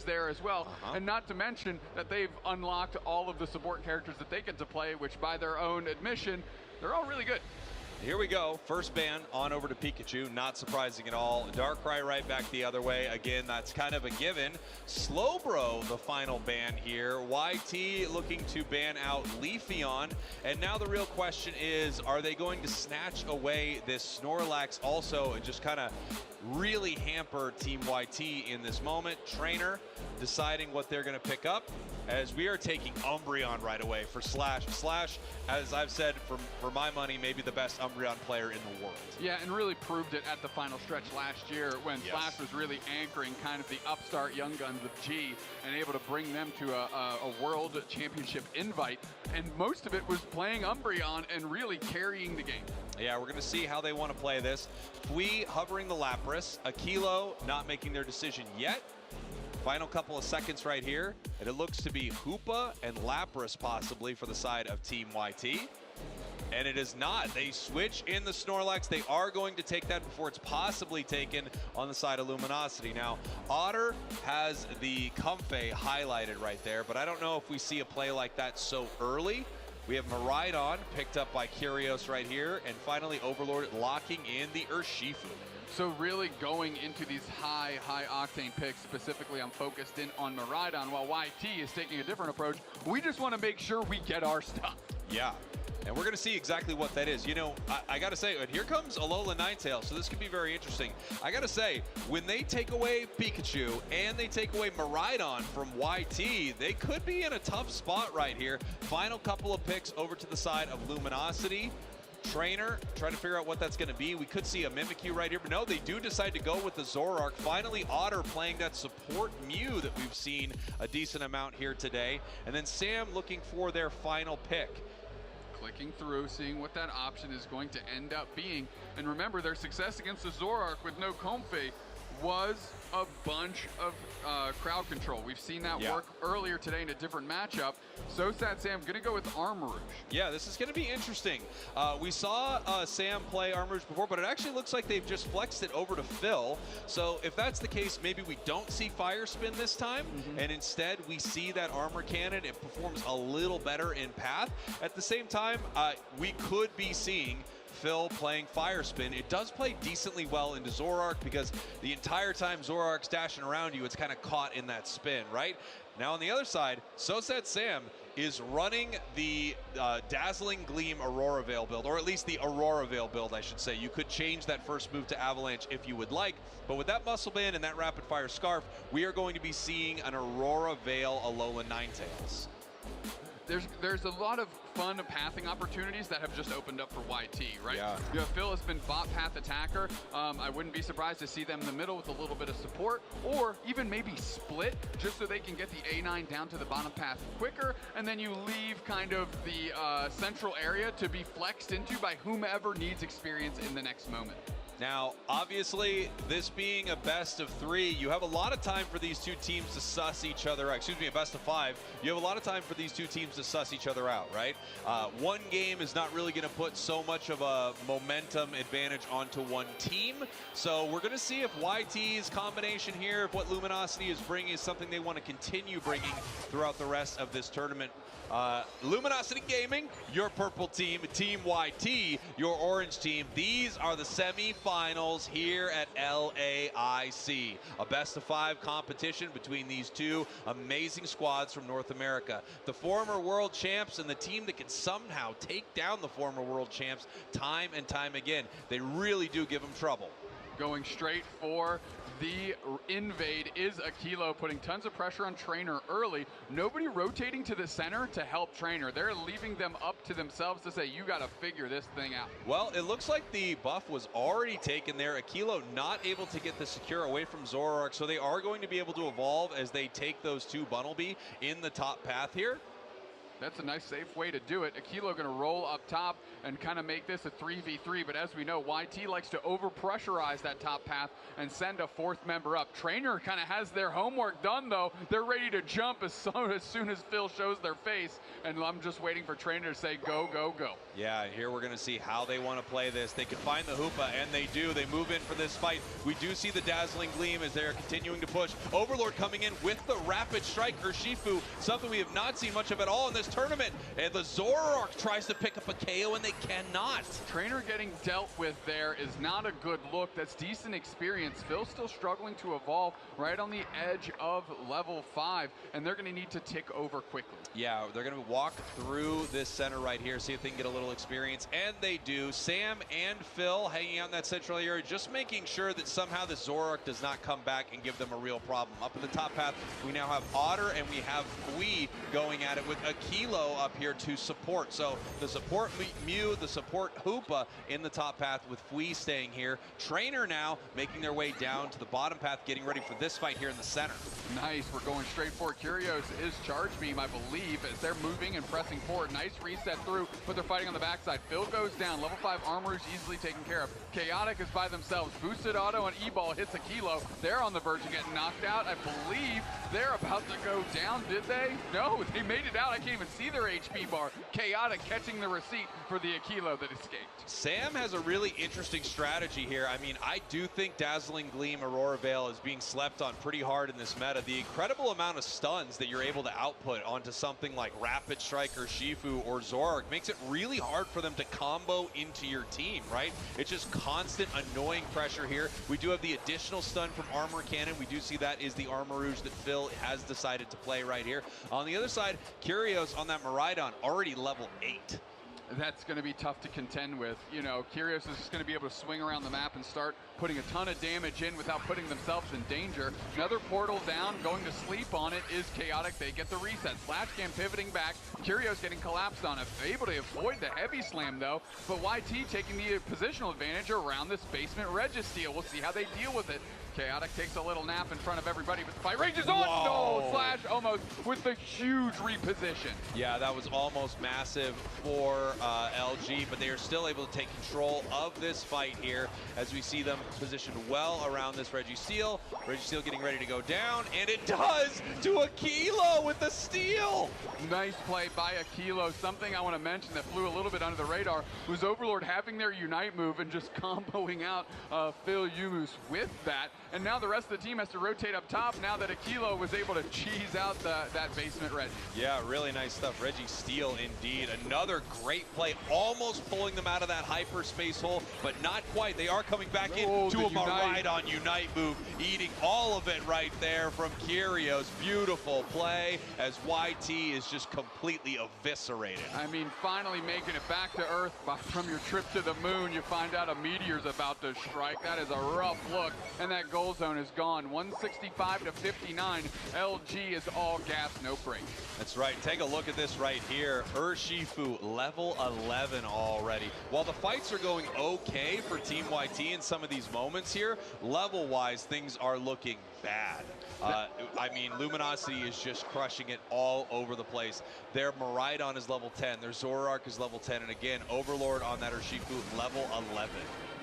there as well, and not to mention that they've unlocked all of the support characters that they get to play, which by their own admission, they're all really good. Here we go. First ban on over to Pikachu. Not surprising at all. Darkrai right back the other way. Again, that's kind of a given. Slowbro, the final ban here. YT looking to ban out Leafeon. And now the real question is, are they going to snatch away this Snorlax also and just kind of really hamper Team YT in this moment? Trainer deciding what they're going to pick up, as we are taking Umbreon right away for Slash. Slash, as I've said, for my money, maybe the best Umbreon player in the world. Yeah, and really proved it at the final stretch last year when Slash was really anchoring kind of the upstart young guns of G and able to bring them to a world championship invite. And most of it was playing Umbreon and really carrying the game. Yeah, we're going to see how they want to play this. Fui hovering the Lapras. Aquilo not making their decision yet. Final couple of seconds right here, and it looks to be Hoopa and Lapras possibly for the side of Team YT. And it is not. They switch in the Snorlax. They are going to take that before it's possibly taken on the side of Luminosity. Now, Otter has the Comfey highlighted right there, but I don't know if we see a play like that so early. We have Miraidon picked up by Curios right here, and finally Overlord locking in the Urshifu. So really going into these high octane picks, specifically I'm focused in on Miraidon, while YT is taking a different approach. We just want to make sure we get our stuff. Yeah. And we're going to see exactly what that is. You know, I got to say, and here comes Alola Ninetales, so this could be very interesting. I got to say, when they take away Pikachu and they take away Miraidon from YT, they could be in a tough spot right here. Final couple of picks over to the side of Luminosity. Trainer trying to figure out what that's going to be. We could see a Mimikyu right here, but no, they do decide to go with the Zoroark. Finally, Otter playing that support Mew that we've seen a decent amount here today. And then Sam looking for their final pick. Clicking through, seeing what that option is going to end up being. And remember, their success against the Zoroark with no Comfey was a bunch of crowd control. We've seen that work earlier today in a different matchup. So sad Sam, gonna go with Armarouge. Yeah, this is gonna be interesting. We saw Sam play Armarouge before, but it actually looks like they've just flexed it over to Phil. So if that's the case, maybe we don't see Fire Spin this time, and instead we see that Armor Cannon. It performs a little better in Path. At the same time, we could be seeing Phil playing Fire Spin. It does play decently well into Zoroark because the entire time Zoroark's dashing around you, it's kind of caught in that spin, right? Now on the other side, So Sad Sam is running the Dazzling Gleam Aurora Veil build, or at least the Aurora Veil build, I should say. You could change that first move to Avalanche if you would like, but with that Muscle Band and that Rapid Fire Scarf, we are going to be seeing an Aurora Veil Alola Ninetales. There's a lot of fun pathing opportunities that have just opened up for YT, right? Yeah. You have Phil has been bot path attacker. I wouldn't be surprised to see them in the middle with a little bit of support, or even maybe split, just so they can get the A9 down to the bottom path quicker, and then you leave kind of the central area to be flexed into by whomever needs experience in the next moment. Now, obviously, this being a best of 3, you have a lot of time for these two teams to suss each other out. Excuse me, a best of 5. You have a lot of time for these two teams to suss each other out, right? One game is not really going to put so much of a momentum advantage onto one team. So we're going to see if YT's combination here, if what Luminosity is bringing is something they want to continue bringing throughout the rest of this tournament. Luminosity Gaming, your purple team. Team YT, your orange team. These are the semi-finals here at LAIC. A best of 5 competition between these two amazing squads from North America. The former world champs and the team that can somehow take down the former world champs time and time again. They really do give them trouble. Going straight for the invade is Aquilo, putting tons of pressure on Trainer early. Nobody rotating to the center to help Trainer. They're leaving them up to themselves to say, you got to figure this thing out. Well, it looks like the buff was already taken there. Aquilo not able to get the secure away from Zoroark, so they are going to be able to evolve as they take those two Bunnelby in the top path here. That's a nice, safe way to do it. Aquilo going to roll up top and kind of make this a 3v3, but as we know, YT likes to over-pressurize that top path and send a fourth member up. Trainer kind of has their homework done, though. They're ready to jump as soon as Phil shows their face, and I'm just waiting for Trainer to say, go, go, go. Yeah, here we're going to see how they want to play this. They can find the Hoopa, and they do. They move in for this fight. We do see the Dazzling Gleam as they're continuing to push. Overlord coming in with the Rapid Strike, Urshifu, something we have not seen much of at all in this tournament. And the Zoroark tries to pick up a KO, and they cannot. Trainer getting dealt with there is not a good look. That's decent experience. Phil's still struggling to evolve right on the edge of level 5, and they're going to need to tick over quickly. Yeah, they're going to walk through this center right here, see if they can get a little experience, and they do. Sam and Phil hanging out in that central area, just making sure that somehow the Zoroark does not come back and give them a real problem. Up in the top path, we now have Otter, and we have Fui going at it with Aquilo up here to support. So the support Mew, the support Hoopa in the top path with Fui staying here. Trainer now making their way down to the bottom path, getting ready for this fight here in the center. Nice, we're going straight for it. Curios is charge beam, I believe, as they're moving and pressing forward. Nice reset through, but they're fighting on the backside. Phil goes down, level 5 armor is easily taken care of. Chaotic is by themselves. Boosted auto and E-ball hits Aquilo. They're on the verge of getting knocked out. I believe they're about to go down, did they? No, they made it out. I can't even see their HP bar. Chaotic catching the receipt for the Aquilo that escaped. Sam has a really interesting strategy here. I mean, I do think Dazzling Gleam Aurora Veil is being slept on pretty hard in this meta. The incredible amount of stuns that you're able to output onto something like Rapid Strike or Shifu or Zoroark makes it really hard for them to combo into your team, right? It's just constant annoying pressure here. We do have the additional stun from Armor Cannon. We do see that is the Armor Rouge that Phil has decided to play right here. On the other side, Curios on that Miraidon, already level 8. That's going to be tough to contend with. You know, Curios is just going to be able to swing around the map and start putting a ton of damage in without putting themselves in danger. Another portal down, going to sleep on it is Chaotic. They get the reset. Slashcam pivoting back. Curios getting collapsed on it. Able to avoid the heavy slam though, but YT taking the positional advantage around this basement Registeel. We'll see how they deal with it. Chaotic takes a little nap in front of everybody, but the fight rages on. Whoa. No, Slash almost with the huge reposition. Yeah, that was almost massive for LG, but they are still able to take control of this fight here as we see them positioned well around this Registeel. Registeel getting ready to go down, and it does to Aquilo with the steal. Nice play by Aquilo. Something I want to mention that flew a little bit under the radar was Overlord having their Unite move and just comboing out Phil Yumus with that. And now the rest of the team has to rotate up top now that Aquilo was able to cheese out that basement Reggie. Yeah, really nice stuff. Registeel indeed. Another great play, almost pulling them out of that hyperspace hole, but not quite. They are coming back into a Miraidon Unite move, eating all of it right there from Curios. Beautiful play as YT is just completely eviscerated. I mean, finally making it back to Earth from your trip to the moon. You find out a meteor's about to strike. That is a rough look, and that goal zone is gone. 165 to 59. LG is all gas, no brakes. That's right. Take a look at this right here. Urshifu, level 11 already. While the fights are going okay for Team YT in some of these moments here, level-wise, things are looking bad. I mean, Luminosity is just crushing it all over the place. Their Miraidon is level 10. Their Zoroark is level 10. And again, Overlord on that Urshifu, level 11.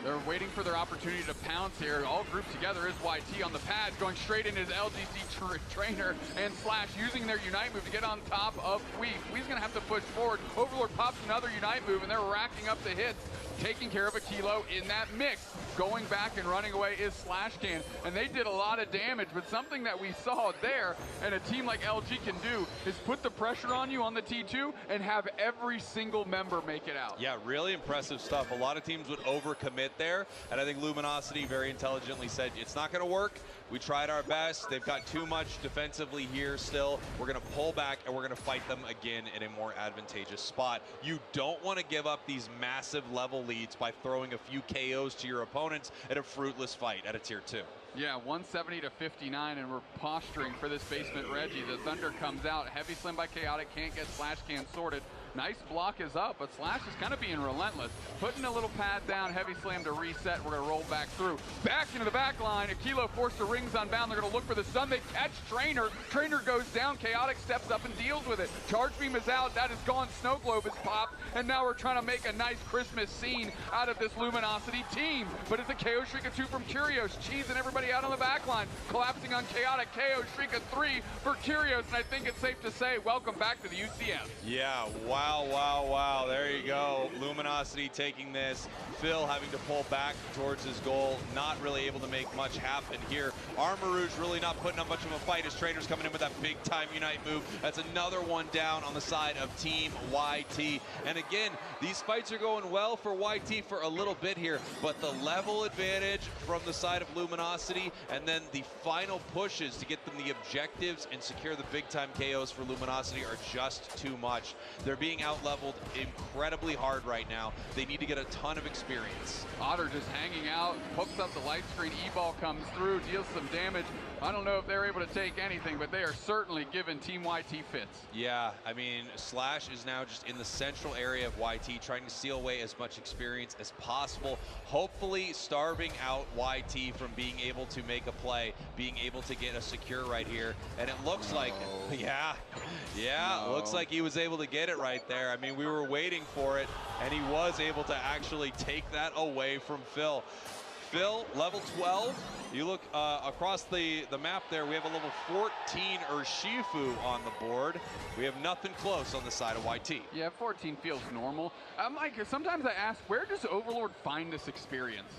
They're waiting for their opportunity to pounce here. All grouped together is YT on the pad, going straight into his LGC trainer, and Slash using their Unite move to get on top of Fui. Fui's gonna have to push forward. Overlord pops another Unite move, and they're racking up the hits, taking care of Aquilo in that mix. Going back and running away is Slashcan, and they did a lot of damage, but something that we saw there, and a team like LG can do, is put the pressure on you on the T2 and have every single member make it out. Yeah, really impressive stuff. A lot of teams would overcommit there, and I think Luminosity very intelligently said, it's not gonna work. We tried our best. They've got too much defensively here still. We're gonna pull back, and we're gonna fight them again in a more advantageous spot. You don't wanna give up these massive level leads by throwing a few KOs to your opponents at a fruitless fight at a tier 2. Yeah, 170 to 59, and we're posturing for this basement Reggie. The Thunder comes out. Heavy slam by Chaotic, can't get Slash Can sorted. Nice block is up, but Slash is kind of being relentless. Putting a little pad down, heavy slam to reset. We're going to roll back through. Back into the back line. Akilo forced the rings unbound. They're going to look for the stun. They catch Trainer. Trainer goes down. Chaotic steps up and deals with it. Charge beam is out. That is gone. Snow globe is popped. And now we're trying to make a nice Christmas scene out of this Luminosity team. But it's a KO Streak of 2 from Curios. Cheesing everybody out on the back line. Collapsing on Chaotic. KO Streak of 3 for Curios. And I think it's safe to say, welcome back to the UCF. Yeah, wow, wow, wow. There you go. Luminosity taking this. Phil having to pull back towards his goal. Not really able to make much happen here. Armor Rouge really not putting up much of a fight as Trainer's coming in with that big time Unite move. That's another one down on the side of Team YT. And again, these fights are going well for YT for a little bit here, but the level advantage from the side of Luminosity and then the final pushes to get them the objectives and secure the big time KOs for Luminosity are just too much. They're being out-leveled incredibly hard right now. They need to get a ton of experience. Otter just hanging out, hooks up the light screen, E-ball comes through, deals some damage. I don't know if they're able to take anything, but they are certainly giving Team YT fits. Yeah, I mean, Slash is now just in the central area of YT, trying to steal away as much experience as possible, hopefully starving out YT from being able to make a play, being able to get a secure right here. And it looks like, looks like he was able to get it right there. I mean, we were waiting for it, and he was able to actually take that away from Phil. Phil, level 12. You look across the map there, we have a level 14 Urshifu on the board. We have nothing close on the side of YT. Yeah, 14 feels normal. I'm like, sometimes I ask, where does Overlord find this experience?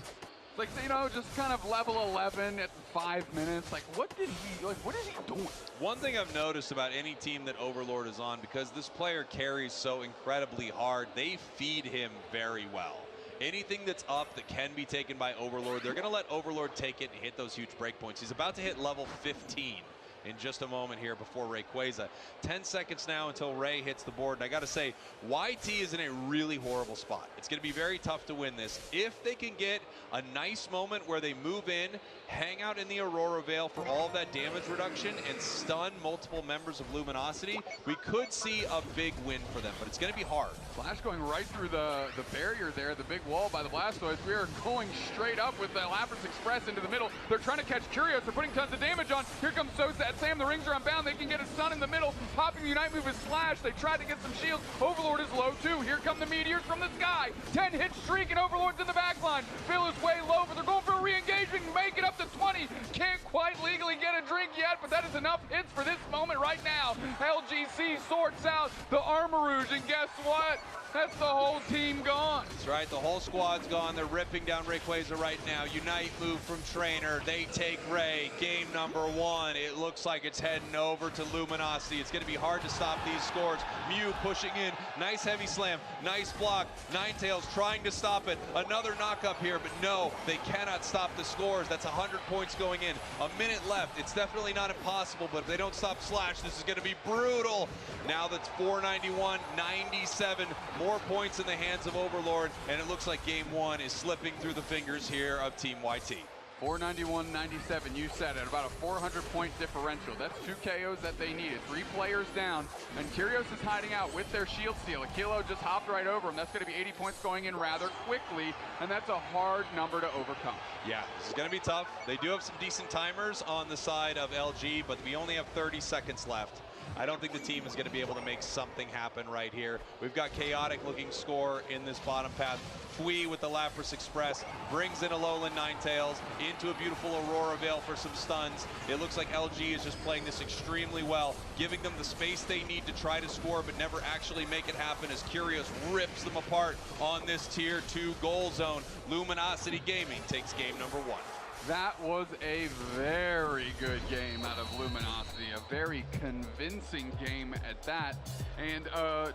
Like, you know, just kind of level 11 at 5 minutes. Like, what is he doing? One thing I've noticed about any team that Overlord is on, because this player carries so incredibly hard, they feed him very well. Anything that's up that can be taken by Overlord, they're going to let Overlord take it and hit those huge breakpoints. He's about to hit level 15 in just a moment here before Rayquaza. 10 seconds now until Ray hits the board. And I got to say, YT is in a really horrible spot. It's going to be very tough to win this. If they can get a nice moment where they move in, hang out in the Aurora Veil for all of that damage reduction and stun multiple members of Luminosity, we could see a big win for them, but it's going to be hard. Flash going right through the barrier there, the big wall by the Blastoise. We are going straight up with the Lapras Express into the middle. They're trying to catch Curios. They're putting tons of damage on. Here comes Sosa. Sam, the rings are unbound. They can get a stun in the middle. Popping the Unite move is Slash. They tried to get some shields. Overlord is low too. Here come the meteors from the sky. 10-hit streak and Overlord's in the back line. Phil is way low, but they're going for a re-engagement. Make it up to 20. Can't quite legally get a drink yet, but that is enough hits for this moment right now. LGC sorts out the Armor Rouge, and guess what? That's the whole team gone. That's right, the whole squad's gone. They're ripping down Rayquaza right now. Unite move from Trainer. They take Ray. Game number 1. It looks like it's heading over to Luminosity. It's going to be hard to stop these scores. Mew pushing in. Nice heavy slam. Nice block. Ninetales trying to stop it. Another knock up here, but no, they cannot stop the scores. That's 100 points going in. A minute left. It's definitely not impossible, but if they don't stop Slash, this is going to be brutal. Now that's 491, 97. More points in the hands of Overlord, and it looks like game 1 is slipping through the fingers here of Team YT. 491-97, you said it, about a 400-point differential. That's 2 KOs that they needed. 3 players down, and Curios is hiding out with their shield steal. Akilo just hopped right over him. That's going to be 80 points going in rather quickly, and that's a hard number to overcome. Yeah, this is going to be tough. They do have some decent timers on the side of LG, but we only have 30 seconds left. I don't think the team is going to be able to make something happen right here. We've got Chaotic looking score in this bottom path. Fui with the Lapras Express brings in a Alolan Ninetales into a beautiful Aurora Veil for some stuns. It looks like LG is just playing this extremely well, giving them the space they need to try to score but never actually make it happen as Curios rips them apart on this tier 2 goal zone. Luminosity Gaming takes game number 1. That was a very good game out of Luminosity, a very convincing game at that, and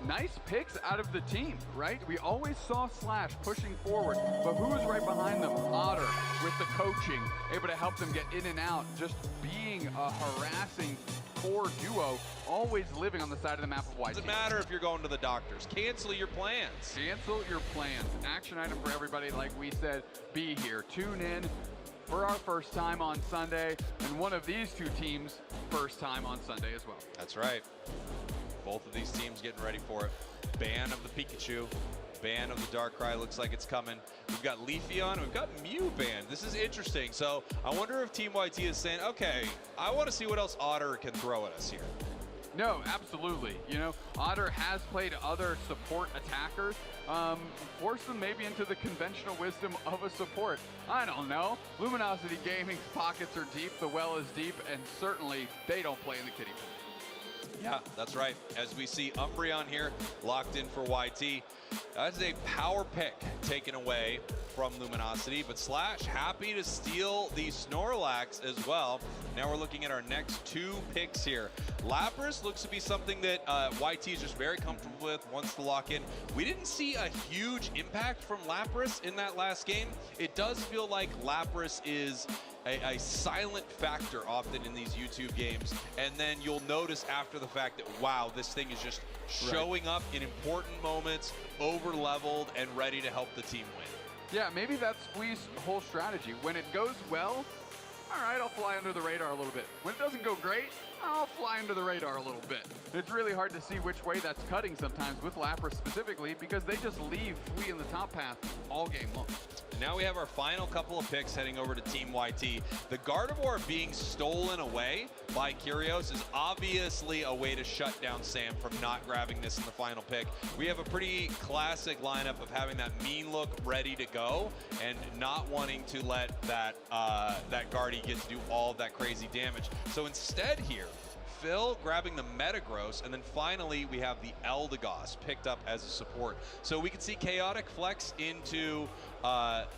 nice picks out of the team, right? We always saw Slash pushing forward, but who was right behind them? Otter with the coaching, able to help them get in and out, just being a harassing core duo, always living on the side of the map of YT. Doesn't matter if you're going to the doctors. Cancel your plans. Cancel your plans. Action item for everybody, like we said, be here. Tune in for our first time on Sunday, and one of these 2 teams' first time on Sunday as well. That's right. Both of these teams getting ready for it. Ban of the Pikachu. Ban of the Darkrai looks like it's coming. We've got Leafeon, we've got Mew banned. This is interesting. So I wonder if Team YT is saying, okay, I want to see what else Otter can throw at us here. No, absolutely. You know, Otter has played other support attackers, forced them maybe into the conventional wisdom of a support. I don't know. Luminosity Gaming's pockets are deep, the well is deep, and certainly they don't play in the kiddie pool. Yeah, that's right. As we see Umbreon here locked in for YT. That's a power pick taken away from Luminosity, but Slash happy to steal the Snorlax as well. Now we're looking at our next two picks here. Lapras looks to be something that YT is just very comfortable with, wants to lock in. We didn't see a huge impact from Lapras in that last game. It does feel like Lapras is a silent factor often in these YouTube games, and then you'll notice after the fact that, wow, this thing is just showing up in important moments, over-leveled, and ready to help the team win. Yeah, maybe that's Squeeze's whole strategy. When it goes well, all right, I'll fly under the radar a little bit. When it doesn't go great, I'll fly under the radar a little bit. It's really hard to see which way that's cutting sometimes with Lapras specifically, because they just leave Squee in the top path all game long. Now we have our final couple of picks heading over to Team YT. The Gardevoir being stolen away by Kyrios is obviously a way to shut down Sam from not grabbing this in the final pick. We have a pretty classic lineup of having that mean look ready to go and not wanting to let that Guardy get to do all of that crazy damage. So instead here, Phil grabbing the Metagross, and then finally we have the Eldegoss picked up as a support. So we can see Chaotic flex into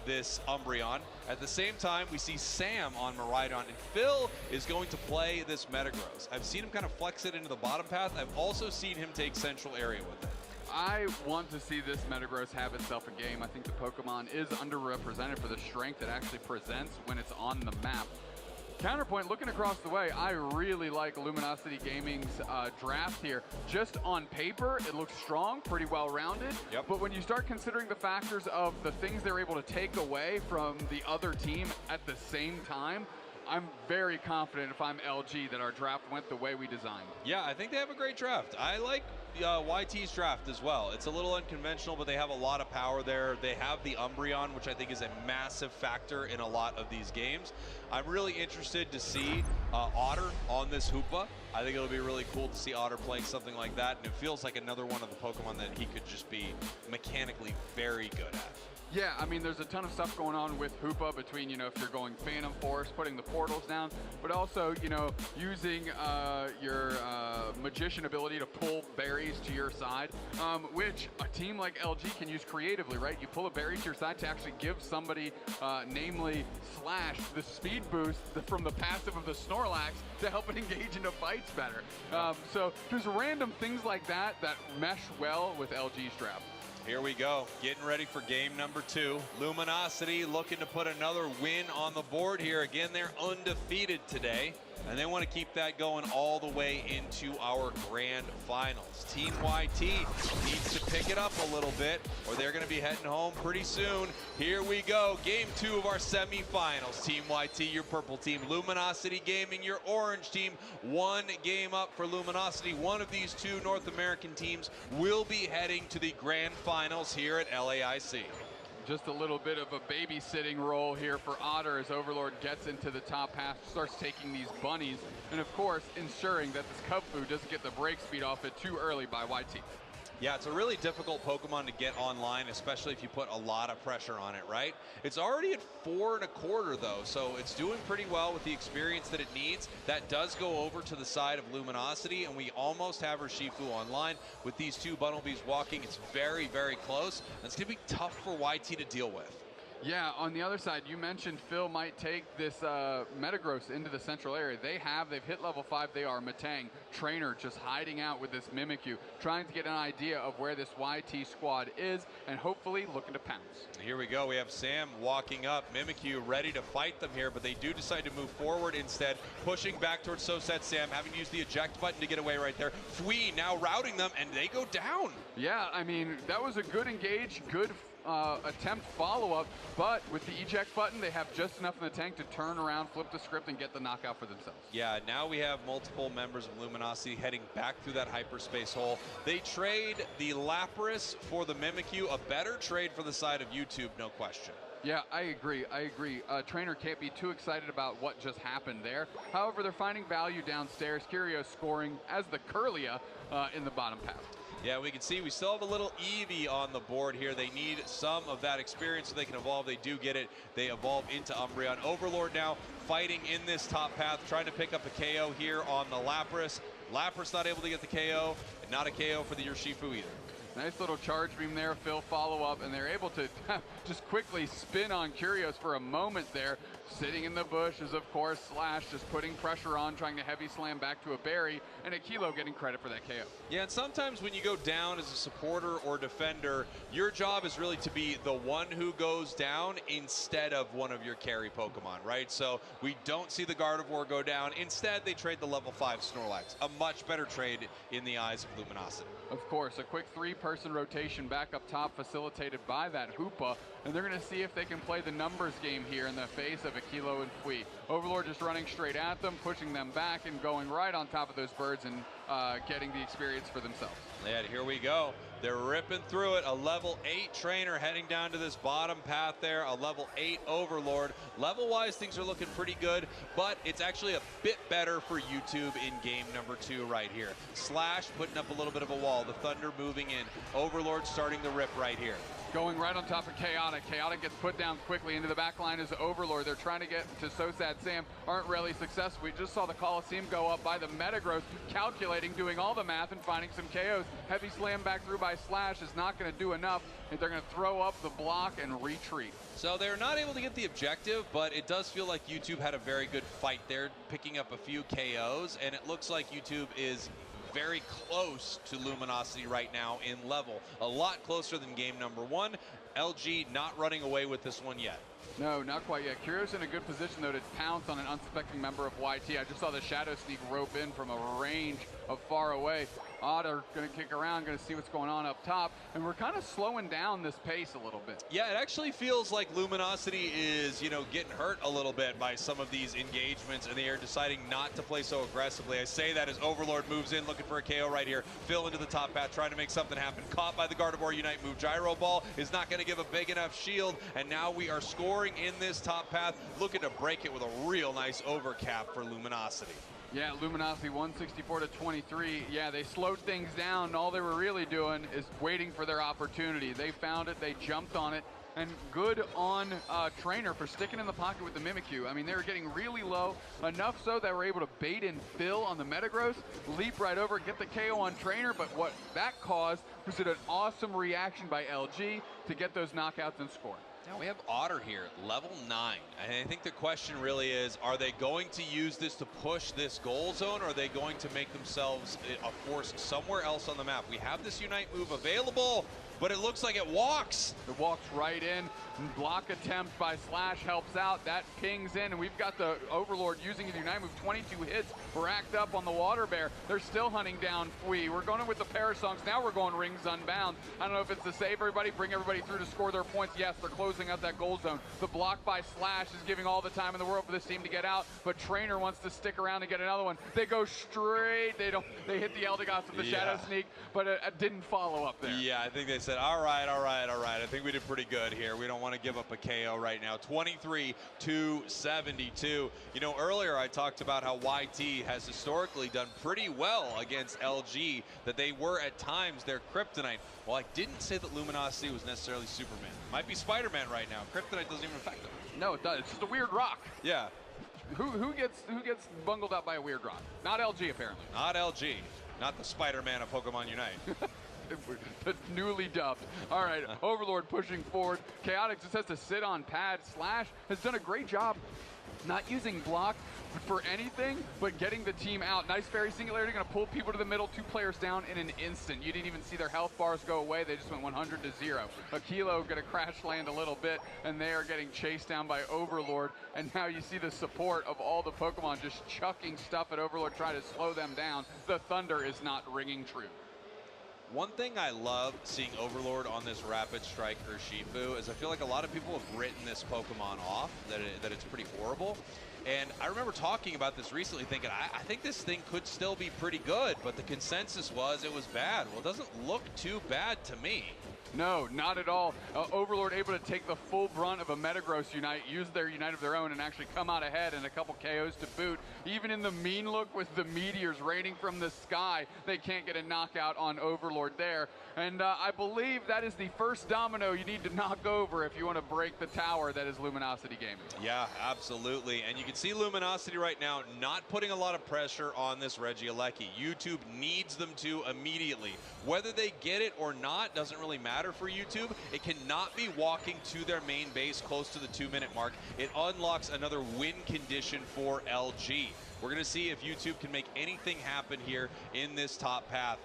this Umbreon. At the same time, we see Sam on Miraidon, and Phil is going to play this Metagross. I've seen him kind of flex it into the bottom path. I've also seen him take central area with it. I want to see this Metagross have itself a game. I think the Pokemon is underrepresented for the strength it actually presents when it's on the map. Counterpoint, looking across the way, I really like Luminosity Gaming's draft here. Just on paper, it looks strong, pretty well-rounded. Yep. But when you start considering the factors of the things they're able to take away from the other team at the same time, I'm very confident if I'm LG that our draft went the way we designed. Yeah, I think they have a great draft. I like YT's draft as well. It's a little unconventional, but they have a lot of power there. They have the Umbreon, which I think is a massive factor in a lot of these games. I'm really interested to see Otter on this Hoopa. I think it'll be really cool to see Otter playing something like that, and it feels like another one of the Pokemon that he could just be mechanically very good at. Yeah, I mean, there's a ton of stuff going on with Hoopa between, you know, if you're going Phantom Force, putting the portals down, but also, you know, using your Magician ability to pull berries to your side, which a team like LG can use creatively, right? You pull a berry to your side to actually give somebody, namely Slash, the speed boost from the passive of the Snorlax to help it engage into fights better. So there's random things like that that mesh well with LG's draft. Here we go, getting ready for game number 2. Luminosity looking to put another win on the board here. Again, they're undefeated today, and they want to keep that going all the way into our grand finals. Team YT needs to pick it up a little bit, or they're going to be heading home pretty soon. Here we go, game 2 of our semifinals. Team YT, your purple team. Luminosity Gaming, your orange team. One game up for Luminosity. One of these two North American teams will be heading to the grand finals here at LAIC. Just a little bit of a babysitting role here for Otter as Overlord gets into the top half, starts taking these bunnies, and of course ensuring that this Kubfu doesn't get the break speed off it too early by YT. Yeah, it's a really difficult Pokemon to get online, especially if you put a lot of pressure on it, right? It's already at 4 1/4 though, so it's doing pretty well with the experience that it needs. That does go over to the side of Luminosity, and we almost have Urshifu online. With these two Bumblebees walking, it's very, very close. And it's going to be tough for YT to deal with. Yeah, on the other side, you mentioned Phil might take this Metagross into the central area. They've hit level 5. They are Matang, Trainer, just hiding out with this Mimikyu, trying to get an idea of where this YT squad is, and hopefully looking to pounce. Here we go. We have Sam walking up, Mimikyu ready to fight them here, but they do decide to move forward instead, pushing back towards Soset Sam, having used the eject button to get away right there. Fui now routing them, and they go down. Yeah, I mean, that was a good engage, good attempt follow-up, but with the eject button, they have just enough in the tank to turn around, flip the script, and get the knockout for themselves. Yeah, now we have multiple members of Luminosity heading back through that hyperspace hole. They trade the Lapras for the Mimikyu, a better trade for the side of YouTube, no question. Yeah, I agree. Trainer can't be too excited about what just happened there. However, they're finding value downstairs. Curios scoring as the Curlia in the bottom path. Yeah, we can see we still have a little Eevee on the board here. They need some of that experience so they can evolve. They do get it. They evolve into Umbreon. Overlord now fighting in this top path, trying to pick up a KO here on the Lapras. Lapras not able to get the KO, and not a KO for the Urshifu either. Nice little charge beam there, Phil follow up, and they're able to just quickly spin on Curios for a moment there. Sitting in the bush is, of course, Slash just putting pressure on, trying to heavy slam back to a berry, and Akilo getting credit for that KO. Yeah, and sometimes when you go down as a supporter or defender, your job is really to be the one who goes down instead of one of your carry Pokemon, right? So we don't see the Gardevoir go down. Instead, they trade the level 5 Snorlax. A much better trade in the eyes of Luminosity. Of course, a quick 3-person rotation back up top facilitated by that Hoopa, and they're going to see if they can play the numbers game here in the face of Akilo and Fui. Overlord just running straight at them, pushing them back and going right on top of those birds and getting the experience for themselves. And here we go. They're ripping through it. A level 8 trainer heading down to this bottom path there. A level 8 Overlord. Level-wise, things are looking pretty good, but it's actually a bit better for YouTube in game number 2 right here. Slash putting up a little bit of a wall. The Thunder moving in. Overlord starting the rip right here. Going right on top of Chaotic. Chaotic gets put down quickly. Into the back line is Overlord. They're trying to get to So Sad Sam. Aren't really successful. We just saw the Coliseum go up by the Metagross, calculating, doing all the math, and finding some KOs. Heavy slam back through by Slash is not going to do enough. They're going to throw up the block and retreat. So they're not able to get the objective, but it does feel like YouTube had a very good fight there, picking up a few KOs, and it looks like YouTube is very close to Luminosity right now in level. A lot closer than game number 1. LG not running away with this one yet. No, not quite yet. Curious in a good position, though, to pounce on an unsuspecting member of YT. I just saw the Shadow Sneak rope in from a range of far away. Otter going to kick around, going to see what's going on up top, and we're kind of slowing down this pace a little bit. Yeah, it actually feels like Luminosity is, getting hurt a little bit by some of these engagements, and they are deciding not to play so aggressively. I say that as Overlord moves in, looking for a KO right here. Phil into the top path, trying to make something happen. Caught by the Gardevoir Unite move. Gyro Ball is not going to give a big enough shield, and now we are scoring in this top path, looking to break it with a real nice overcap for Luminosity. Yeah, Luminosity 164 to 23. Yeah, they slowed things down. All they were really doing is waiting for their opportunity. They found it, they jumped on it, and good on Trainer for sticking in the pocket with the Mimikyu. I mean, they were getting really low, enough so that we're able to bait in Phil on the Metagross, leap right over, get the KO on Trainer, but what that caused was an awesome reaction by LG to get those knockouts and score. Now we have Otter here, level 9. And I think the question really is, are they going to use this to push this goal zone, or are they going to make themselves a force somewhere else on the map? We have this Unite move available, but it looks like it walks. It walks right in. Block attempt by Slash helps out. That pings in, and we've got the Overlord using his Unite move. 22 hits racked up on the Water Bear. They're still hunting down Fui. We're going with the Parasongs. Now we're going Rings Unbound. I don't know if it's to save everybody, bring everybody through to score their points. Yes, they're closing out that goal zone. The block by Slash is giving all the time in the world for this team to get out, but Trainer wants to stick around and get another one. They go straight. They hit the Eldegoss with the Shadow Sneak, but it didn't follow up there. Yeah, I think they said, all right. I think we did pretty good here. We don't want to give up a KO right now. 23-72. Earlier I talked about how YT has historically done pretty well against LG, that they were at times their kryptonite. Well, I didn't say that Luminosity was necessarily Superman. Might be Spider-Man right now. Kryptonite doesn't even affect them. No, it does. It's just a weird rock. Yeah. Who gets bungled out by a weird rock? Not LG, apparently. Not LG. Not the Spider-Man of Pokemon Unite. The newly dubbed. All right, Overlord pushing forward. Chaotic just has to sit on pad. Slash has done a great job not using block for anything, but getting the team out. Nice fairy singularity, going to pull people to the middle, 2 players down in an instant. You didn't even see their health bars go away. They just went 100 to 0. Akilo going to crash land a little bit, and they are getting chased down by Overlord. And now you see the support of all the Pokemon just chucking stuff at Overlord, trying to slow them down. The thunder is not ringing true. One thing I love seeing Overlord on this Rapid Strike Urshifu is I feel like a lot of people have written this Pokemon off, that it's pretty horrible. And I remember talking about this recently thinking, I think this thing could still be pretty good, but the consensus was it was bad. Well, it doesn't look too bad to me. No, not at all. Overlord able to take the full brunt of a Metagross Unite, use their Unite of their own, and actually come out ahead, and a couple KOs to boot. Even in the mean look with the meteors raining from the sky, they can't get a knockout on Overlord there. And I believe that is the first domino you need to knock over if you want to break the tower that is Luminosity Gaming. Yeah, absolutely. And you can see Luminosity right now not putting a lot of pressure on this Regieleki. YouTube needs them to immediately. Whether they get it or not doesn't really matter for YouTube. It cannot be walking to their main base close to the 2-minute mark. It unlocks another win condition for LG. We're going to see if YouTube can make anything happen here in this top path.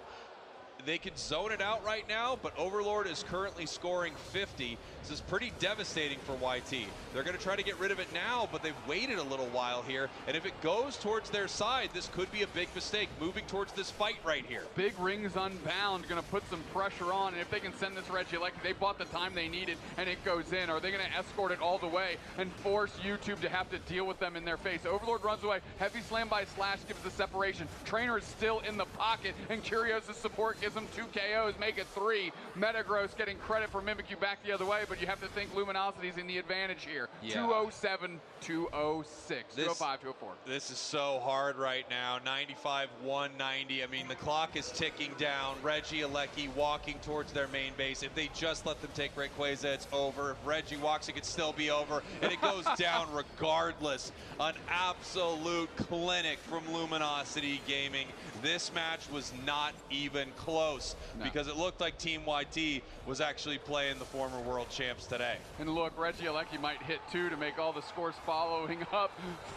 They could zone it out right now, but Overlord is currently scoring 50. This is pretty devastating for YT. They're going to try to get rid of it now, but they've waited a little while here. And if it goes towards their side, this could be a big mistake, moving towards this fight right here. Big Rings Unbound going to put some pressure on, and if they can send this Regieleki, they bought the time they needed, and it goes in. Are they going to escort it all the way and force YouTube to have to deal with them in their face? Overlord runs away. Heavy Slam by Slash gives the separation. Trainer is still in the pocket, and Curious' support gives him 2 KOs, make it 3. Metagross getting credit for Mimikyu back the other way, but you have to think Luminosity's in the advantage here. Yeah. 207, 206, 205, 204. This is so hard right now. 95, 190. I mean, the clock is ticking down. Regieleki walking towards their main base. If they just let them take Rayquaza, it's over. If Reggie walks, it could still be over, and it goes down regardless. An absolute clinic from Luminosity Gaming. This match was not even close because it looked like Team YT was actually playing the former world champs today. And look, Regieleki might hit 2 to make all the scores following up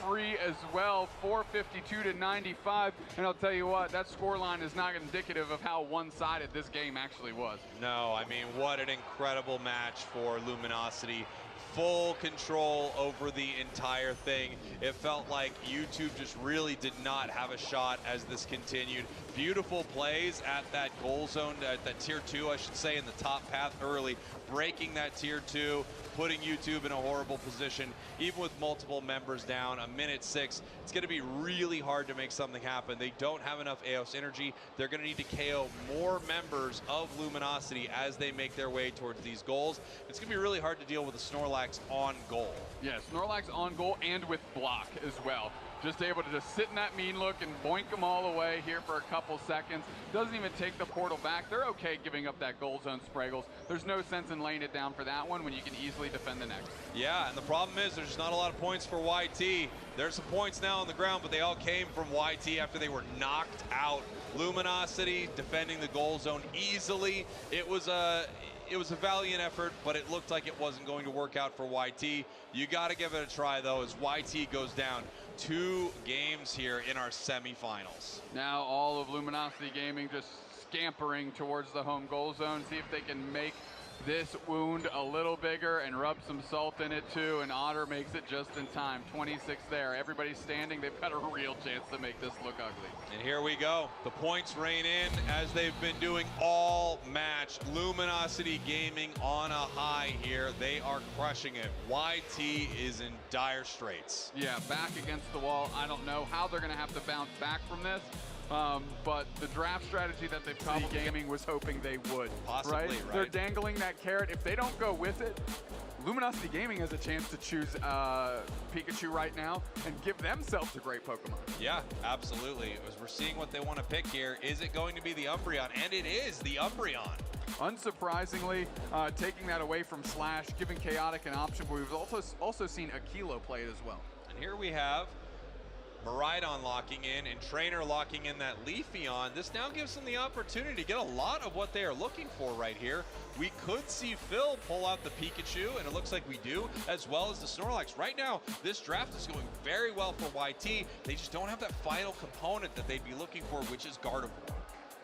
free as well. 452 to 95. And I'll tell you what, that scoreline is not indicative of how one-sided this game actually was. No, I mean, what an incredible match for Luminosity. Full control over the entire thing. It felt like YouTube just really did not have a shot as this continued. Beautiful plays at that goal zone, at that tier 2, I should say, in the top path early, breaking that tier 2, putting YouTube in a horrible position, even with multiple members down. A minute 6, it's going to be really hard to make something happen. They don't have enough Eos energy. They're going to need to KO more members of Luminosity as they make their way towards these goals. It's going to be really hard to deal with the Snorlax on goal. Yeah, Snorlax on goal and with block as well. Just able to just sit in that mean look and boink them all away here for a couple seconds. Doesn't even take the portal back. They're okay giving up that goal zone Spraggles. There's no sense in laying it down for that one when you can easily defend the next. Yeah, and the problem is there's just not a lot of points for YT. There's some points now on the ground, but they all came from YT after they were knocked out. Luminosity defending the goal zone easily. It was a valiant effort, but it looked like it wasn't going to work out for YT. You got to give it a try, though, as YT goes down 2 games here in our semifinals. Now all of Luminosity Gaming just scampering towards the home goal zone. See if they can make this wound a little bigger and rub some salt in it too, and Otter makes it just in time. 26 there. Everybody's standing. They've got a real chance to make this look ugly. And here we go. The points rain in as they've been doing all match. Luminosity Gaming on a high here. They are crushing it. YT is in dire straits. Yeah, back against the wall. I don't know how they're going to have to bounce back from this. But the draft strategy that they've probably gaming was hoping they would. Possibly, right? They're dangling that carrot. If they don't go with it, Luminosity Gaming has a chance to choose Pikachu right now and give themselves a great Pokemon. Yeah, absolutely. As we're seeing what they want to pick here, is it going to be the Umbreon? And it is the Umbreon. Unsurprisingly, taking that away from Slash, giving Chaotic an option, but we've also seen Aquilo play it as well. And here we have Miraidon locking in and Trainer locking in that Leafeon. This now gives them the opportunity to get a lot of what they are looking for right here. We could see Phil pull out the Pikachu, and it looks like we do, as well as the Snorlax. Right now, this draft is going very well for YT. They just don't have that final component that they'd be looking for, which is Gardevoir.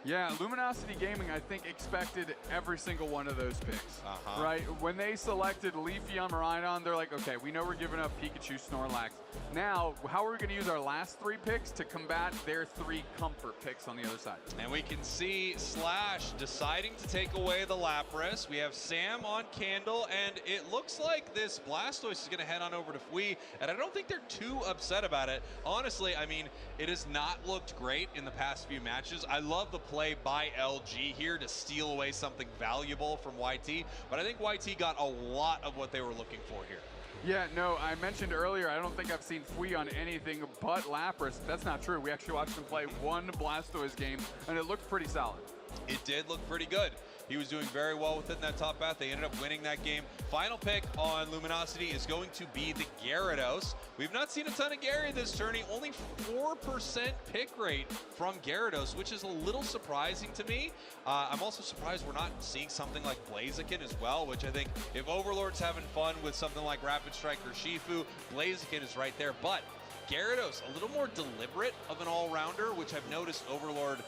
Yeah, Luminosity Gaming, I think, expected every single one of those picks, right? When they selected Leafy on Miraidon, they're like, okay, we know we're giving up Pikachu, Snorlax. Now, how are we going to use our last 3 picks to combat their 3 comfort picks on the other side? And we can see Slash deciding to take away the Lapras. We have Sam on Candle, and it looks like this Blastoise is going to head on over to Fui, and I don't think they're too upset about it. Honestly, I mean, it has not looked great in the past few matches. I love the play by LG here to steal away something valuable from YT, but I think YT got a lot of what they were looking for here. Yeah, no, I mentioned earlier, I don't think I've seen Fui on anything but Lapras. That's not true. We actually watched him play one Blastoise game, and it looked pretty solid. It did look pretty good. He was doing very well within that top path. They ended up winning that game. Final pick on Luminosity is going to be the Gyarados. We've not seen a ton of Gary this tourney. Only 4% pick rate from Gyarados, which is a little surprising to me. I'm also surprised we're not seeing something like Blaziken as well, which I think if Overlord's having fun with something like Rapid Strike or Shifu, Blaziken is right there. But Gyarados, a little more deliberate of an all-rounder, which I've noticed Overlord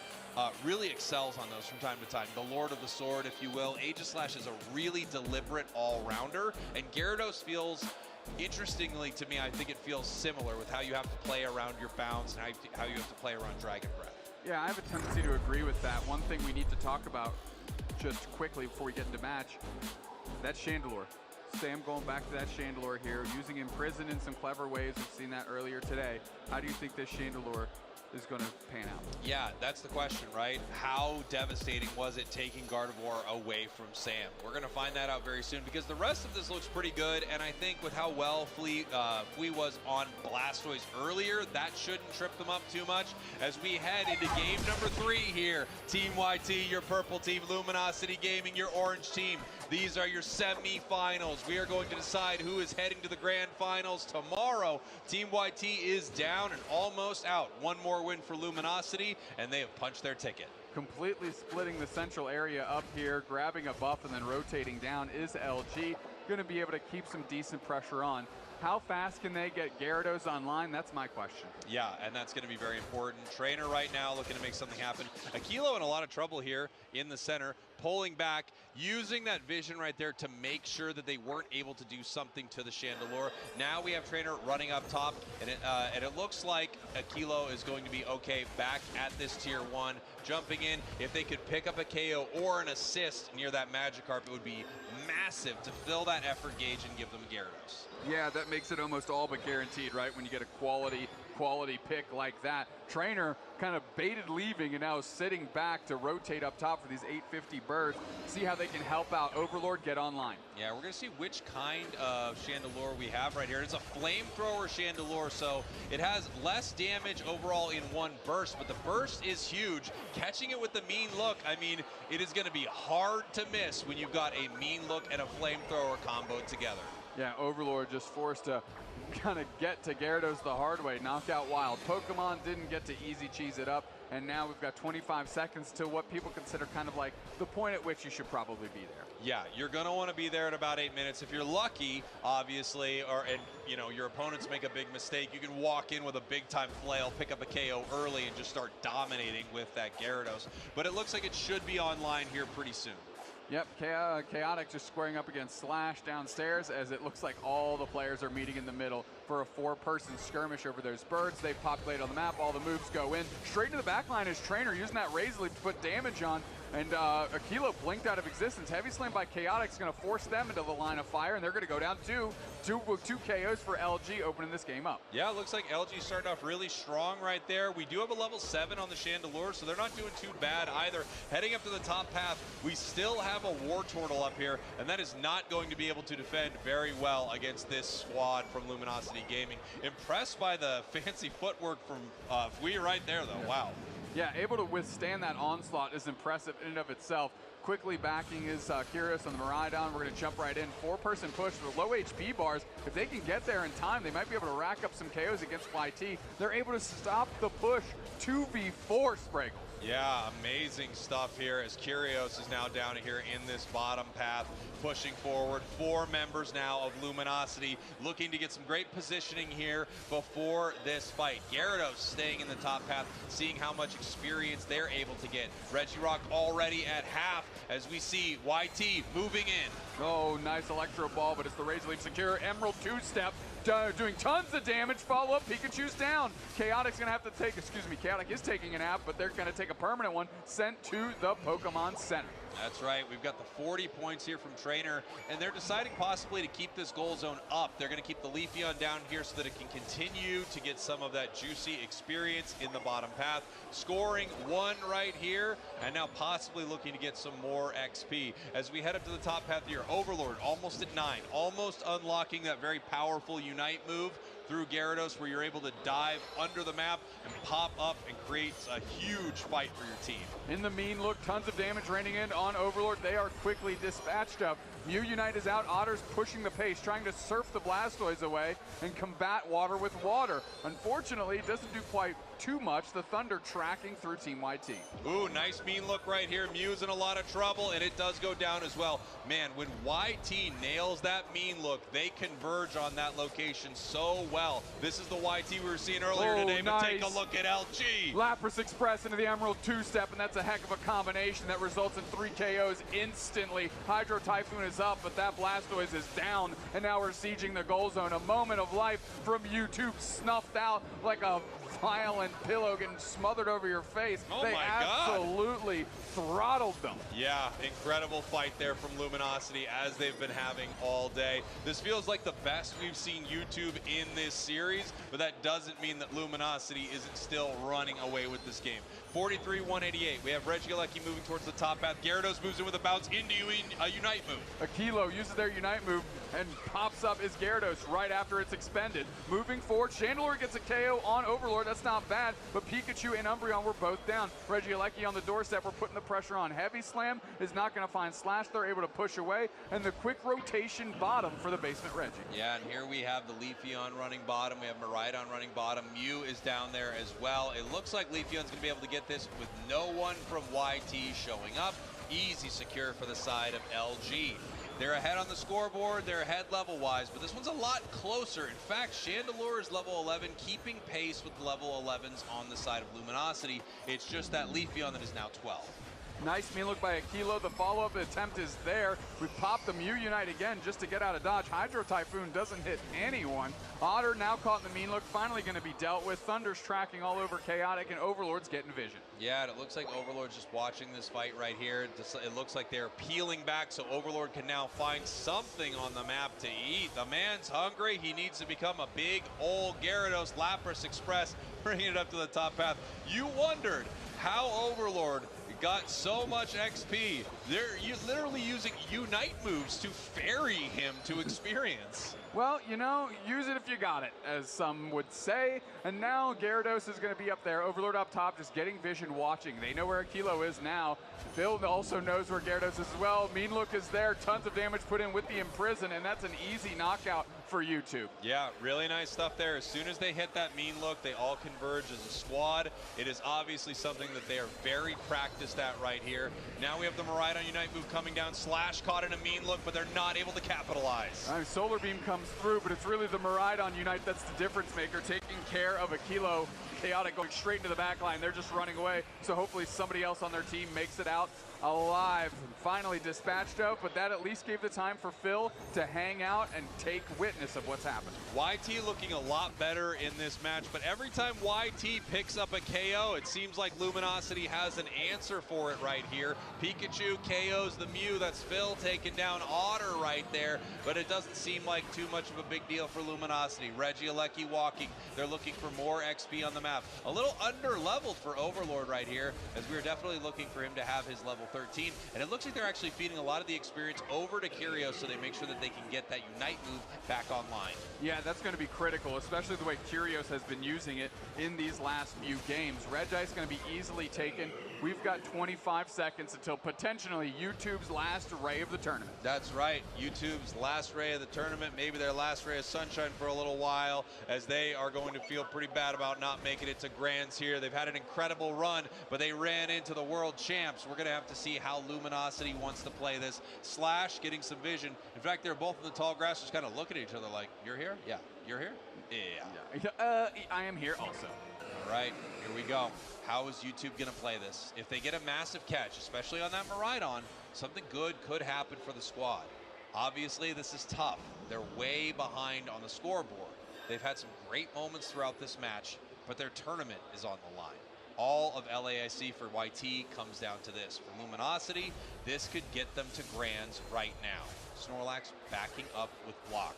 really excels on those from time to time. The Lord of the Sword, if you will. Aegislash is a really deliberate all-rounder, and Gyarados feels, interestingly to me, I think it feels similar with how you have to play around your bounce and how you have to play around Dragon Breath. Yeah, I have a tendency to agree with that. One thing we need to talk about just quickly before we get into match, that Chandelure. Sam going back to that Chandelure here, using Imprison in some clever ways. We've seen that earlier today. How do you think this Chandelure is going to pan out? Yeah, that's the question, right? How devastating was it taking Gardevoir away from Sam? We're going to find that out very soon because the rest of this looks pretty good, and I think with how well Fui was on Blastoise earlier, that shouldn't trip them up too much as we head into game number 3 here. Team YT, your purple team, Luminosity Gaming, your orange team. These are your semi-finals. We are going to decide who is heading to the grand finals tomorrow. Team YT is down and almost out. One more win for Luminosity, and they have punched their ticket. Completely splitting the central area up here, grabbing a buff and then rotating down is LG. Going to be able to keep some decent pressure on. How fast can they get Gyarados online? That's my question. Yeah, and that's going to be very important. Trainer right now looking to make something happen. Akilo in a lot of trouble here in the center, pulling back, using that vision right there to make sure that they weren't able to do something to the Chandelure. Now we have Trainer running up top, and it looks like Akilo is going to be okay back at this tier 1, jumping in. If they could pick up a KO or an assist near that Magikarp, it would be massive to fill that effort gauge and give them Gyarados. Yeah, that makes it almost all but guaranteed, right? When you get a quality pick like that. Trainer kind of baited leaving and now sitting back to rotate up top for these 850 birds. See how they can help out Overlord get online. Yeah, we're going to see which kind of Chandelure we have right here. It's a flamethrower Chandelure, so it has less damage overall in one burst, but the burst is huge. Catching it with the mean look, I mean, it is going to be hard to miss when you've got a mean look and a flamethrower combo together. Yeah, Overlord just forced to kind of get to Gyarados the hard way. Knockout Wild. Pokemon didn't get to easy cheese it up, and now we've got 25 seconds to what people consider kind of like the point at which you should probably be there. Yeah, you're going to want to be there at about 8 minutes. If you're lucky, obviously, and you know your opponents make a big mistake, you can walk in with a big-time flail, pick up a KO early, and just start dominating with that Gyarados. But it looks like it should be online here pretty soon. Yep, Chaotic just squaring up against Slash downstairs as it looks like all the players are meeting in the middle for a 4-person skirmish over those birds. They've populated on the map, all the moves go in. Straight to the back line is Trainer using that Razor Leaf to put damage on, and Akilo blinked out of existence. Heavy Slam by Chaotic is going to force them into the line of fire, and they're going to go down two KOs for LG, opening this game up. Yeah, it looks like LG started off really strong right there. We do have a level 7 on the Chandelure, so they're not doing too bad either. Heading up to the top path, we still have a War Turtle up here, and that is not going to be able to defend very well against this squad from Luminosity Gaming. Impressed by the fancy footwork from Fui right there, though. Yeah. Wow. Yeah, able to withstand that onslaught is impressive in and of itself. Quickly backing is Curious on the Miraidon. We're going to jump right in. 4-person push with low HP bars. If they can get there in time, they might be able to rack up some KOs against YT. They're able to stop the push 2v4 Spraggles. Yeah, amazing stuff here as Kyrgios is now down here in this bottom path, pushing forward. 4 members now of Luminosity looking to get some great positioning here before this fight. Gyarados staying in the top path, seeing how much experience they're able to get. Regirock already at half as we see YT moving in. Oh, nice Electro Ball, but it's the Razor Leaf secure. Emerald two-step, doing tons of damage. Follow-up, Pikachu's down. Chaotic's gonna have to take, Chaotic is taking a nap, but they're gonna take a permanent one, sent to the Pokemon Center. That's right, we've got the 40 points here from Trainer, and they're deciding possibly to keep this goal zone up. They're gonna keep the Leafeon down here so that it can continue to get some of that juicy experience in the bottom path. Scoring 1 right here, and now possibly looking to get some more XP. As we head up to the top path here, Overlord almost at 9, almost unlocking that very powerful Unite move through Gyarados, where you're able to dive under the map and pop up and create a huge fight for your team. In the mean look, tons of damage raining in on Overlord. They are quickly dispatched up. Mew Unite is out. Otter's pushing the pace, trying to surf the Blastoise away and combat water with water. Unfortunately, it doesn't do quite too much. The Thunder tracking through Team YT. Ooh, nice mean look right here. Mew's in a lot of trouble, and it does go down as well. Man, when YT nails that mean look, they converge on that location so well. This is the YT we were seeing earlier today, but take a look at LG. Lapras Express into the Emerald two-step, and that's a heck of a combination that results in 3 KOs instantly. Hydro Typhoon is up, but that Blastoise is down, and now we're sieging the goal zone. A moment of life from YouTube, snuffed out like a violent pillow getting smothered over your face. Oh they my God. absolutely throttled them. Yeah, incredible fight there from Luminosity as they've been having all day. This feels like the best we've seen YouTube in this series, but that doesn't mean that Luminosity isn't still running away with this game. 43-188. We have Regieleki moving towards the top path. Gyarados moves in with a bounce into a Unite move. Aquilo uses their Unite move and pops up his Gyarados right after it's expended. Moving forward, Chandelure gets a KO on Overlord. That's not bad, but Pikachu and Umbreon were both down. Regieleki on the doorstep. We're putting the pressure on. Heavy Slam is not going to find Slash. They're able to push away, and the quick rotation bottom for the Basement Reggie. Yeah, and here we have the Leafeon running bottom. We have Miraidon running bottom. Mew is down there as well. It looks like Leafeon's going to be able to get this with no one from YT showing up. Easy secure for the side of LG. They're ahead on the scoreboard, they're ahead level-wise, but this one's a lot closer. In fact, Chandelure is level 11, keeping pace with level 11s on the side of Luminosity. It's just that Leafeon that is now 12. Nice mean look by Aquilo. The follow-up attempt is there. We pop the Mew Unite again just to get out of dodge. Hydro Typhoon doesn't hit anyone. Otter now caught in the mean look, finally going to be dealt with. Thunder's tracking all over Chaotic, and Overlord's getting vision. Yeah, and it looks like Overlord's just watching this fight right here. It looks like they're peeling back, so Overlord can now find something on the map to eat. The man's hungry. He needs to become a big old Gyarados. Lapras Express bringing it up to the top path. You wondered how Overlord got so much XP. They're literally using Unite moves to ferry him to experience. Well, you know, use it if you got it, as some would say. And now Gyarados is going to be up there. Overlord up top, just getting vision, watching. They know where Aquilo is now. Phil also knows where Gyarados is as well. Mean look is there. Tons of damage put in with the Imprison, and that's an easy knockout for YouTube. Yeah, really nice stuff there. As soon as they hit that mean look, they all converge as a squad. It is obviously something that they are very practiced at right here. Now we have the Miraidon Unite move coming down. Slash caught in a mean look, but they're not able to capitalize. Solar Beam comes through, but it's really the Miraidon Unite that's the difference maker, taking care of Aquilo. Chaotic going straight into the back line. They're just running away, so hopefully somebody else on their team makes it out alive. Finally dispatched out, but that at least gave the time for Phil to hang out and take witness of what's happening. YT looking a lot better in this match, but every time YT picks up a KO, it seems like Luminosity has an answer for it right here. Pikachu KOs the Mew. That's Phil taking down Otter right there, but it doesn't seem like too much of a big deal for Luminosity. Regieleki walking. They're looking for more XP on the map. A little under-leveled for Overlord right here, as we're definitely looking for him to have his level 13, and it looks like they're actually feeding a lot of the experience over to Kyrgios so they make sure that they can get that Unite move back online. Yeah, that's going to be critical, especially the way Kyrgios has been using it in these last few games. Regi's going to be easily taken. We've got 25 seconds until potentially YouTube's last ray of the tournament. That's right, YouTube's last ray of the tournament, maybe their last ray of sunshine for a little while, as they are going to feel pretty bad about not making making it to Grands here. They've had an incredible run, but they ran into the world champs. We're going to have to see how Luminosity wants to play this. Slash getting some vision. In fact, they're both in the tall grass just kind of looking at each other like, you're here? Yeah. You're here? Yeah. I am here also. All right, here we go. How is YouTube going to play this? If they get a massive catch, especially on that Maridon, something good could happen for the squad. Obviously, this is tough. They're way behind on the scoreboard. They've had some great moments throughout this match, but their tournament is on the line. All of LAIC for YT comes down to this. For Luminosity, this could get them to Grands right now. Snorlax backing up with block,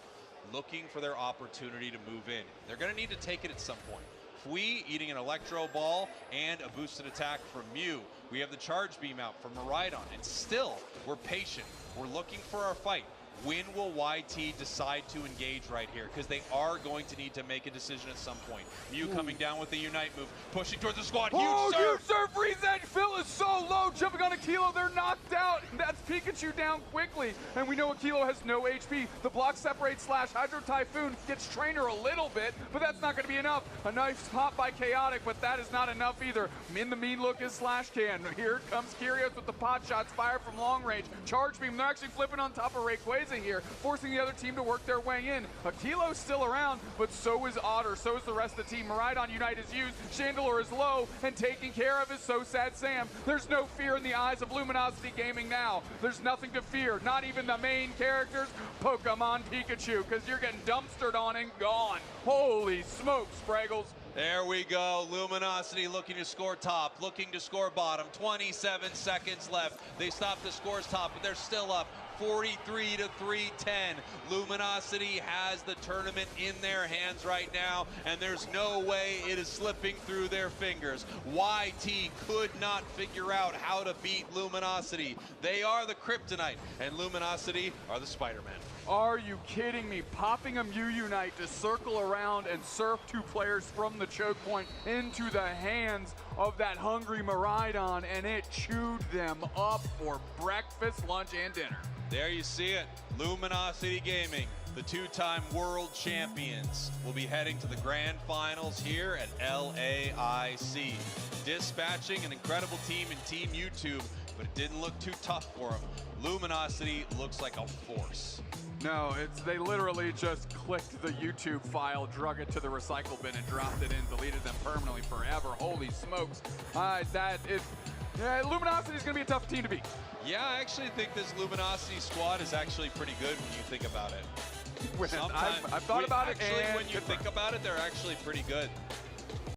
looking for their opportunity to move in. They're going to need to take it at some point. Fui eating an Electro Ball and a boosted attack from Mew. We have the Charge Beam out from Maridon, and still, we're patient. We're looking for our fight. When will YT decide to engage right here? Because they are going to need to make a decision at some point. Mew coming down with the Unite move, pushing towards the squad. Huge serve! Huge serve! Freeze Edge! Phil is so low, jumping on Aquilo. They're knocked out. That's Pikachu down quickly. And we know Aquilo has no HP. The block separates Slash. Hydro Typhoon gets Trainer a little bit, but that's not going to be enough. A nice pop by Chaotic, but that is not enough either. In the mean look is Slash Can. Here comes Kyrios with the pot shots fired from long range. Charge Beam. They're actually flipping on top of Rayquaza here, forcing the other team to work their way in. Akilo's still around, but so is Otter, so is the rest of the team. Maridon Unite is used, Chandelure is low, and taken care of is So Sad Sam. There's no fear in the eyes of Luminosity Gaming now. There's nothing to fear, not even the main characters, Pokemon Pikachu, because you're getting dumpstered on and gone. Holy smokes, Spraggles. There we go. Luminosity looking to score top, looking to score bottom. 27 seconds left. They stopped the scores top, but they're still up. 43 to 310. Luminosity has the tournament in their hands right now, and there's no way it is slipping through their fingers. YT could not figure out how to beat Luminosity. They are the Kryptonite, and Luminosity are the Spider-Man. Are you kidding me? Popping a Mew Unite to circle around and surf two players from the choke point into the hands of that hungry Maridon, and it chewed them up for breakfast, lunch, and dinner. There you see it. Luminosity Gaming, the two-time world champions, will be heading to the grand finals here at LAIC. Dispatching an incredible team in Team YouTube, but it didn't look too tough for them. Luminosity looks like a force. No, they literally just clicked the YouTube file, drug it to the recycle bin, and dropped it in, deleted them permanently forever. Holy smokes. Luminosity is going to be a tough team to beat. Yeah, I actually think this Luminosity squad is actually pretty good when you think about it. I've thought about it, actually, and when you think about it, they're actually pretty good.